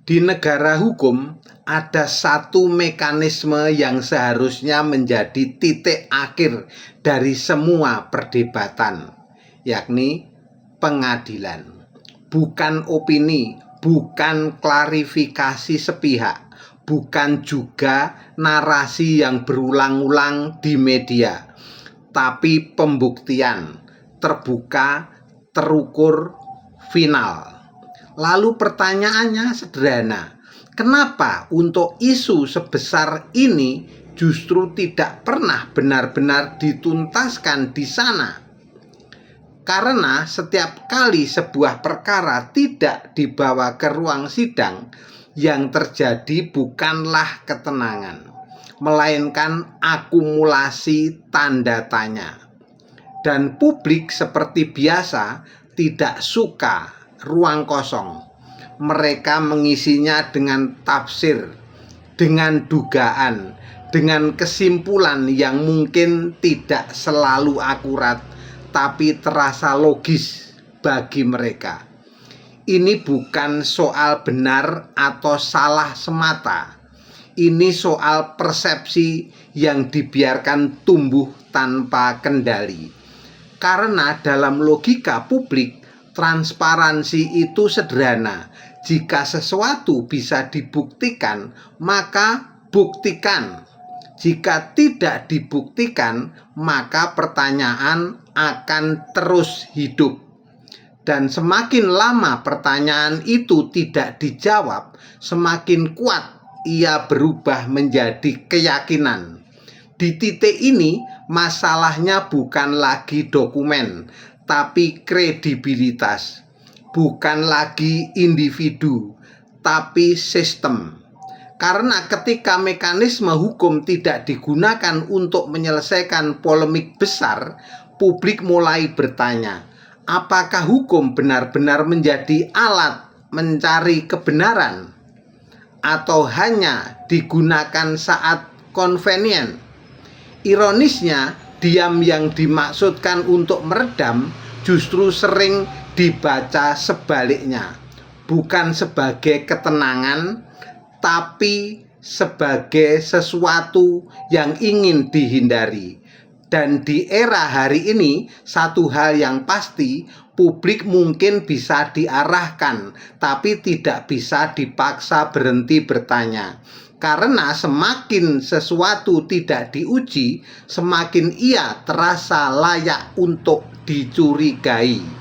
Di negara hukum, ada satu mekanisme yang seharusnya menjadi titik akhir dari semua perdebatan, yakni pengadilan. Bukan opini, bukan klarifikasi sepihak, bukan juga narasi yang berulang-ulang di media, tapi pembuktian terbuka, terukur, final. Lalu pertanyaannya sederhana, kenapa untuk isu sebesar ini justru tidak pernah benar-benar dituntaskan di sana? Karena setiap kali sebuah perkara tidak dibawa ke ruang sidang, yang terjadi bukanlah ketenangan, melainkan akumulasi tanda tanya. Dan publik seperti biasa tidak suka ruang kosong. Mereka mengisinya dengan tafsir, dengan dugaan, dengan kesimpulan yang mungkin tidak selalu akurat, tapi terasa logis bagi mereka. Ini bukan soal benar atau salah semata. Ini soal persepsi yang dibiarkan tumbuh tanpa kendali. Karena dalam logika publik, transparansi itu sederhana. Jika sesuatu bisa dibuktikan, maka buktikan. Jika tidak dibuktikan, maka pertanyaan akan terus hidup. Dan semakin lama pertanyaan itu tidak dijawab, semakin kuat ia berubah menjadi keyakinan. Di titik ini, masalahnya bukan lagi dokumen, tapi kredibilitas. Bukan lagi individu, tapi sistem. Karena ketika mekanisme hukum tidak digunakan untuk menyelesaikan polemik besar, publik mulai bertanya, apakah hukum benar-benar menjadi alat mencari kebenaran? Atau hanya digunakan saat convenient? Ironisnya, diam yang dimaksudkan untuk meredam justru sering dibaca sebaliknya. Bukan sebagai ketenangan, tapi sebagai sesuatu yang ingin dihindari. Dan di era hari ini, satu hal yang pasti, publik mungkin bisa diarahkan, tapi tidak bisa dipaksa berhenti bertanya. Karena semakin sesuatu tidak diuji, semakin ia terasa layak untuk dicurigai.